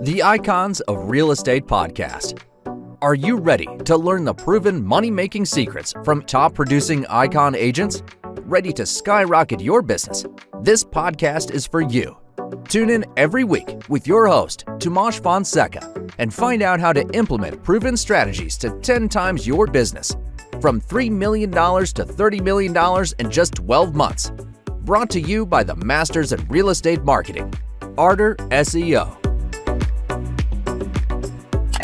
The Icons of Real Estate Podcast. Are you ready to learn the proven money-making secrets from top-producing Icon agents? Ready to skyrocket your business? This podcast is for you. Tune in every week with your host, Tomasz Fonseca, and find out how to implement proven strategies to 10 times your business, from $3 million to $30 million in just 12 months. Brought to you by the Masters in Real Estate Marketing, Arter SEO.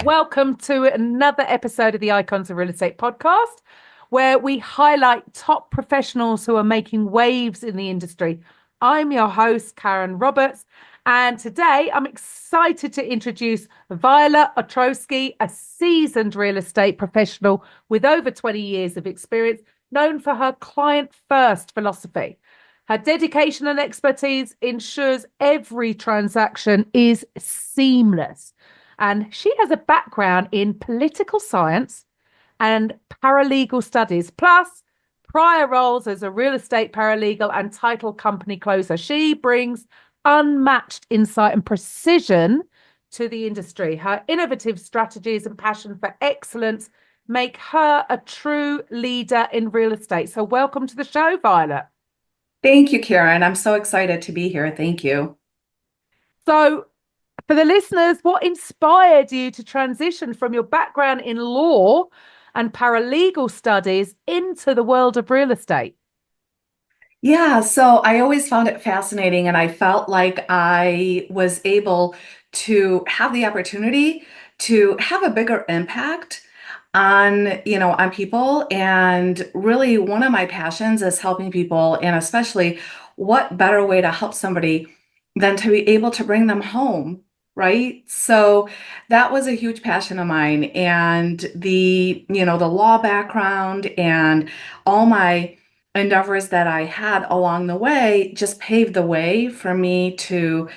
Welcome to another episode of the Icons of Real Estate podcast, where we highlight top professionals who are making waves in the industry. I'm your host, Karen Roberts, and today I'm excited to introduce Violet Otrowski, a seasoned real estate professional with over 20 years of experience, known for her client-first philosophy. Her dedication and expertise ensures every transaction is seamless. And she has a background in political science and paralegal studies, plus prior roles as a real estate paralegal and title company closer. She brings unmatched insight and precision to the industry. Her innovative strategies and passion for excellence make her a true leader in real estate. So welcome to the show, Violet. Thank you, Karen. I'm so excited to be here. Thank you. So, for the listeners, what inspired you to transition from your background in law and paralegal studies into the world of real estate? Yeah, so I always found it fascinating, and I felt like I was able to have the opportunity to have a bigger impact on people. And really, one of my passions is helping people, and especially what better way to help somebody than to be able to bring them home, right? So that was a huge passion of mine. And the law background and all my endeavors that I had along the way just paved the way for me to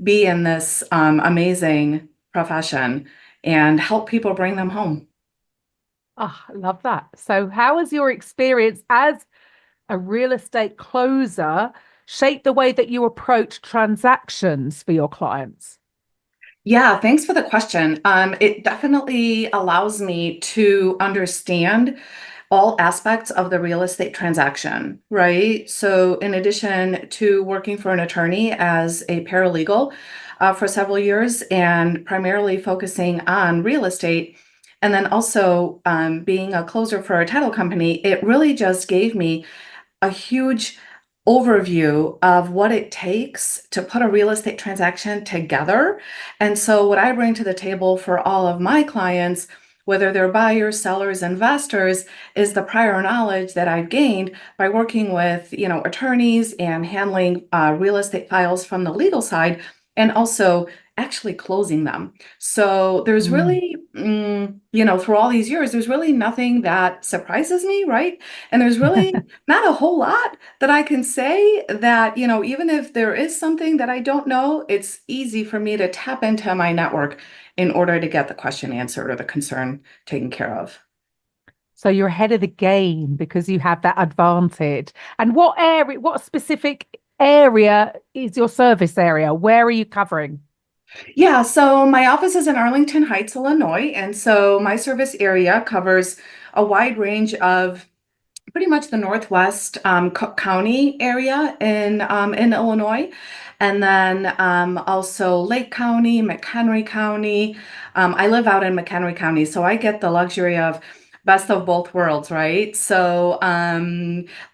be in this amazing profession and help people bring them home. Oh, I love that. So how has your experience as a real estate closer shaped the way that you approach transactions for your clients? Yeah, thanks for the question. It definitely allows me to understand all aspects of the real estate transaction, right? So in addition to working for an attorney as a paralegal for several years and primarily focusing on real estate, and then also being a closer for a title company, it really just gave me a huge overview of what it takes to put a real estate transaction together. And so what I bring to the table for all of my clients, whether they're buyers, sellers, investors, is the prior knowledge that I've gained by working with, attorneys and handling real estate files from the legal side, and also actually closing them. So there's really, through all these years, there's really nothing that surprises me, right? And there's really not a whole lot that I can say that, even if there is something that I don't know, it's easy for me to tap into my network in order to get the question answered or the concern taken care of. So you're ahead of the game because you have that advantage. And what specific area is your service area? Where are you covering? Yeah, so my office is in Arlington Heights, Illinois. And so my service area covers a wide range of pretty much the Northwest Cook County area in Illinois. And then also Lake County, McHenry County. I live out in McHenry County, so I get the luxury of best of both worlds, right? So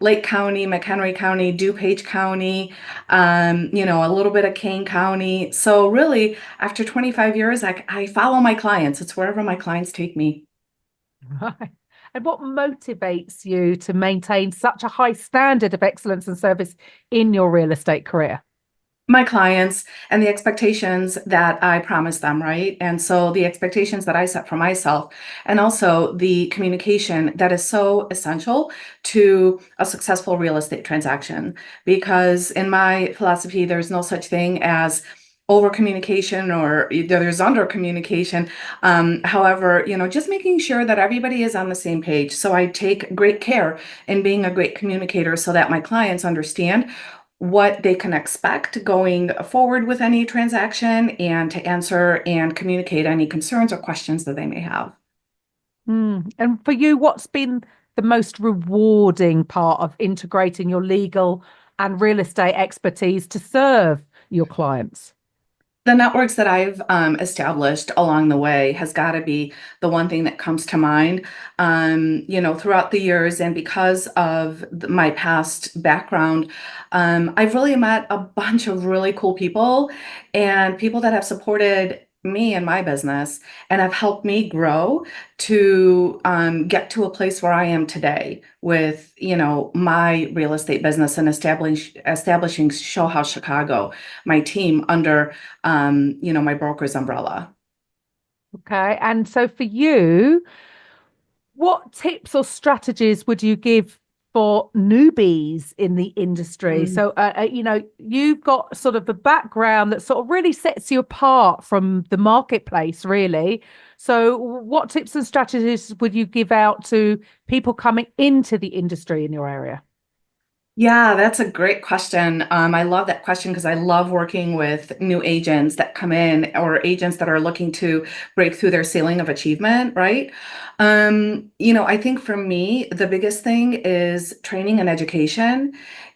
Lake County, McHenry County, DuPage County, a little bit of Kane County. So really, after 25 years, I follow my clients. It's wherever my clients take me. Right. And what motivates you to maintain such a high standard of excellence and service in your real estate career? My clients and the expectations that I promise them, right? And so the expectations that I set for myself, and also the communication that is so essential to a successful real estate transaction. Because in my philosophy, there's no such thing as over communication, or there's under communication. However, just making sure that everybody is on the same page. So I take great care in being a great communicator so that my clients understand what they can expect going forward with any transaction and to answer and communicate any concerns or questions that they may have. And for you, what's been the most rewarding part of integrating your legal and real estate expertise to serve your clients? The networks that I've established along the way has got to be the one thing that comes to mind. Throughout the years, and because of my past background, I've really met a bunch of really cool people and people that have supported me and my business and have helped me grow to get to a place where I am today with, my real estate business and establishing Show House Chicago, my team under my broker's umbrella. Okay. And so for you, what tips or strategies would you give for newbies in the industry? Mm. So, you've got sort of the background that sort of really sets you apart from the marketplace, really. So, what tips and strategies would you give out to people coming into the industry in your area? Yeah, that's a great question. I love that question because I love working with new agents that come in or agents that are looking to break through their ceiling of achievement, right? I think for me, the biggest thing is training and education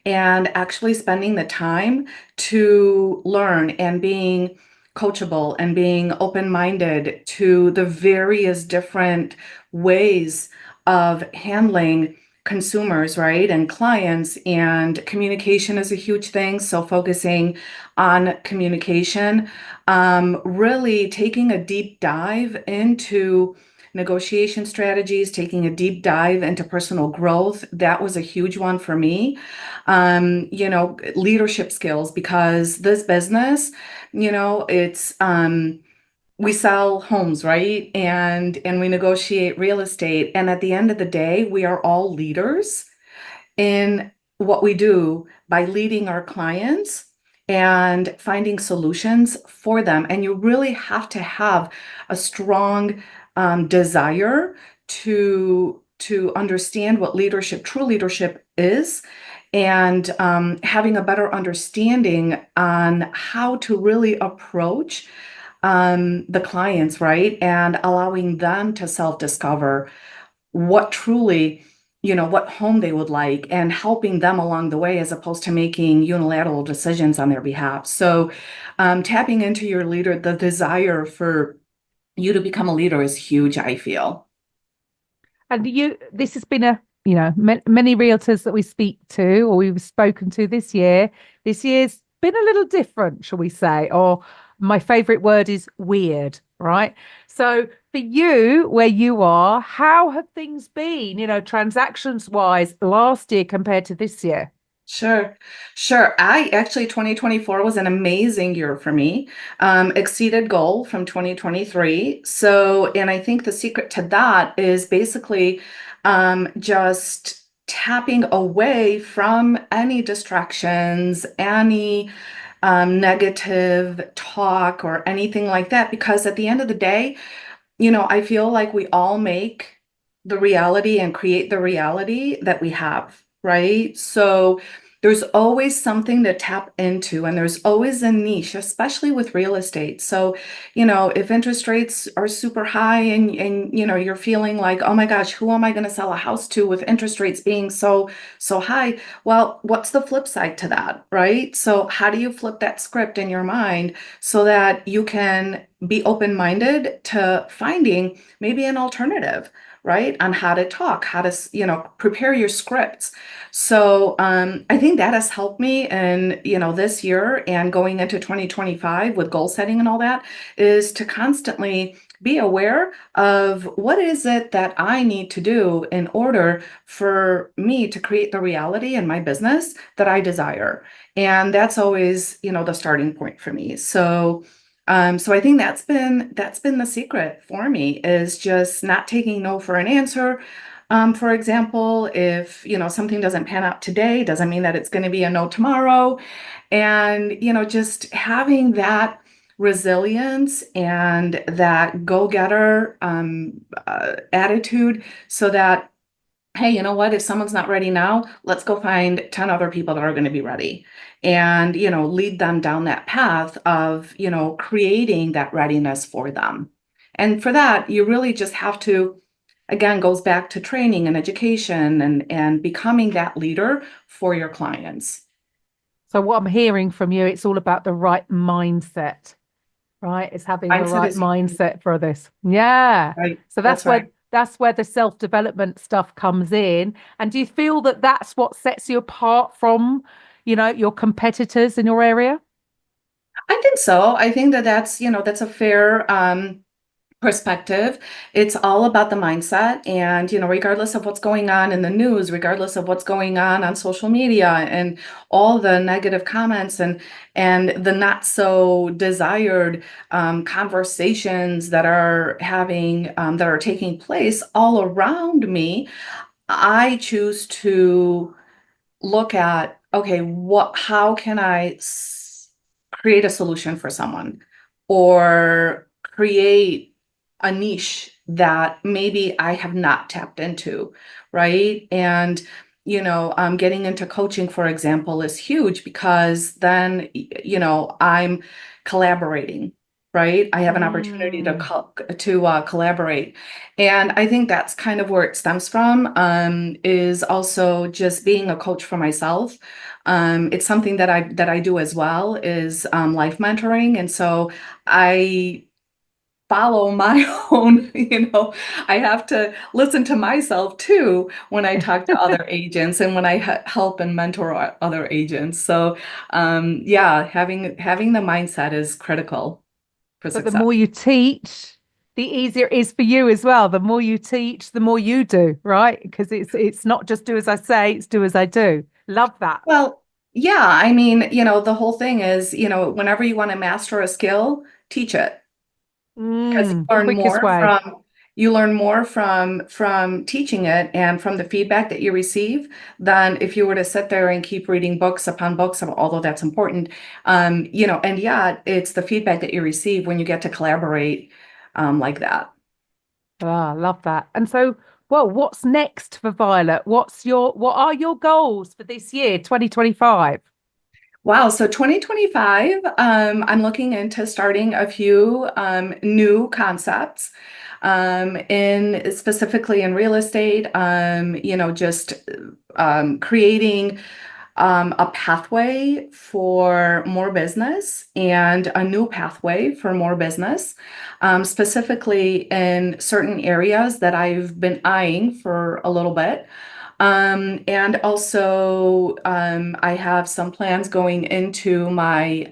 and actually spending the time to learn and being coachable and being open-minded to the various different ways of handling consumers, right? And clients, and communication is a huge thing. So focusing on communication, really taking a deep dive into negotiation strategies, taking a deep dive into personal growth. That was a huge one for me. Leadership skills, because this business, it's we sell homes, right? And we negotiate real estate. And at the end of the day, we are all leaders in what we do by leading our clients and finding solutions for them. And you really have to have a strong desire to understand what true leadership is, and having a better understanding on how to really approach the clients, right? And allowing them to self-discover what truly, what home they would like, and helping them along the way as opposed to making unilateral decisions on their behalf. So tapping into your leader, the desire for you to become a leader is huge, I feel. And this has been many realtors that we speak to or we've spoken to this year. This year's been a little different, shall we say? Or my favorite word is weird, right? So for you, where you are, how have things been, transactions wise last year compared to this year? Sure, sure. 2024 was an amazing year for me. Exceeded goal from 2023. So, and I think the secret to that is basically just tapping away from any distractions, any negative talk or anything like that. Because at the end of the day, I feel like we all make the reality and create the reality that we have, right? So there's always something to tap into, and there's always a niche, especially with real estate. So, if interest rates are super high and you're feeling like, oh my gosh, who am I going to sell a house to with interest rates being so high? Well, what's the flip side to that, right? So how do you flip that script in your mind so that you can be open-minded to finding maybe an alternative, right? On how to talk, how to, prepare your scripts. So I think that has helped me in, this year and going into 2025 with goal setting and all that, is to constantly be aware of what is it that I need to do in order for me to create the reality in my business that I desire. And that's always, the starting point for me. So I think that's been the secret for me, is just not taking no for an answer. For example, if something doesn't pan out today, doesn't mean that it's going to be a no tomorrow. And just having that resilience and that go-getter attitude, so that hey, you know what? If someone's not ready now, let's go find 10 other people that are going to be ready and, lead them down that path of, creating that readiness for them. And for that, you really just have to, again, goes back to training and education and becoming that leader for your clients. So what I'm hearing from you, it's all about the right mindset, right? It's having the Mindset right is huge, mindset for this. Yeah. right? So That's right. that's where the self-development stuff comes in. And do you feel that that's what sets you apart from, your competitors in your area? I think so. I think that that's a fair perspective. It's all about the mindset. And, regardless of what's going on in the news, regardless of what's going on social media and all the negative comments and the not so desired conversations that are taking place all around me, I choose to look at, okay, how can create a solution for someone or create a niche that maybe I have not tapped into, right? And, getting into coaching, for example, is huge because then, I'm collaborating, right? I have an opportunity to Mm. collaborate. And I think that's kind of where it stems from, is also just being a coach for myself. It's something that I do as well is life mentoring. And so I follow my own, I have to listen to myself too when I talk to other agents and when I help and mentor other agents. So yeah, having the mindset is critical for But the success. more you teach, the easier it is for you as well. The more you teach, the more you do, right? Because it's not just do as I say, it's do as I do. Love that. Well, yeah, I mean, the whole thing is, whenever you want to master a skill, teach it. Because The quickest way. you learn more from teaching it and from the feedback that you receive than if you were to sit there and keep reading books upon books, although that's important. And yeah, it's the feedback that you receive when you get to collaborate like that. Ah, love that. And so, well, what's next for Violet? What are your goals for this year, 2025? Wow, so 2025, I'm looking into starting a few new concepts in specifically in real estate, just creating a pathway for more business and a new pathway for more business, specifically in certain areas that I've been eyeing for a little bit. And also, I have some plans going into my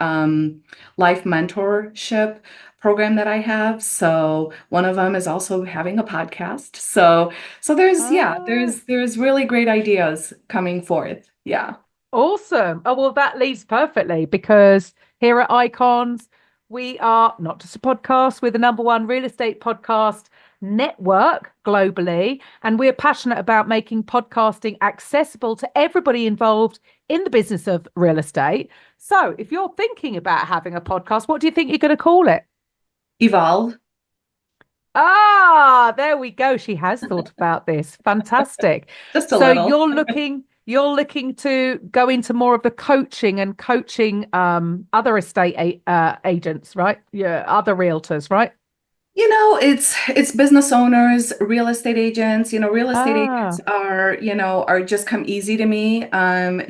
life mentorship program that I have. So one of them is also having a podcast. So there's yeah, Ah, there's really great ideas coming forth. Yeah. awesome. Oh, well, that leads perfectly because here at Icons, we are not just a podcast, we're the number one real estate podcast network globally. And we're passionate about making podcasting accessible to everybody involved in the business of real estate. So if you're thinking about having a podcast, what do you think you're going to call it? Evolve. Ah, there we go. She has thought about this. Fantastic. Just a So little. you're looking to go into more of the coaching other agents, right? Yeah, other realtors, right? It's business owners, real estate agents. Real estate agents Ah, are just come easy to me,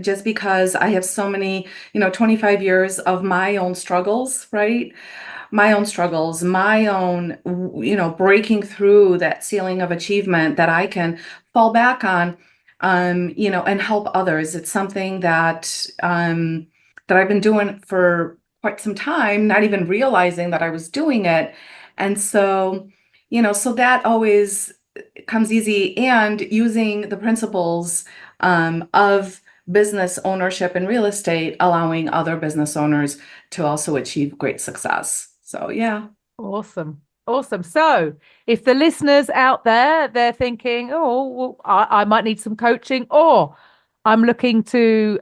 just because I have so many, 25 years of my own struggles, right? My own struggles, my own, breaking through that ceiling of achievement that I can fall back on, and help others. It's something that I've been doing for quite some time, not even realizing that I was doing it. And so, so that always comes easy and using the principles of business ownership and real estate, allowing other business owners to also achieve great success. So, yeah. awesome. Awesome. So if the listeners out there, they're thinking, oh, well, I might need some coaching, or I'm looking to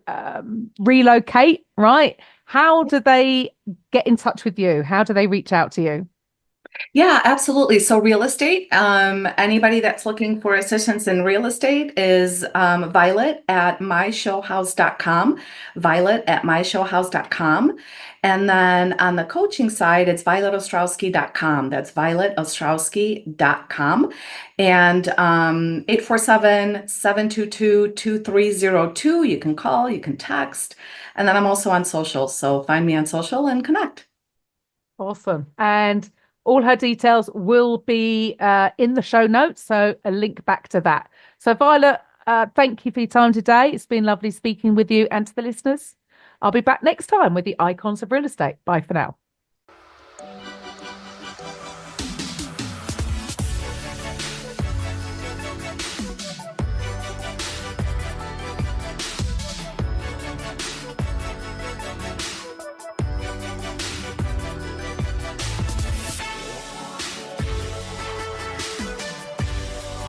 relocate, right? How do they get in touch with you? How do they reach out to you? Yeah, absolutely. So real estate, anybody that's looking for assistance in real estate is Violet at myshowhouse.com, Violet at myshowhouse.com. And then on the coaching side, it's violetostrowski.com. That's violetostrowski.com. And 847-722-2302. You can call, you can text. And then I'm also on social. So find me on social and connect. Awesome. And all her details will be in the show notes. So a link back to that. So Violet, thank you for your time today. It's been lovely speaking with you and to the listeners. I'll be back next time with the Icons of Real Estate. Bye for now.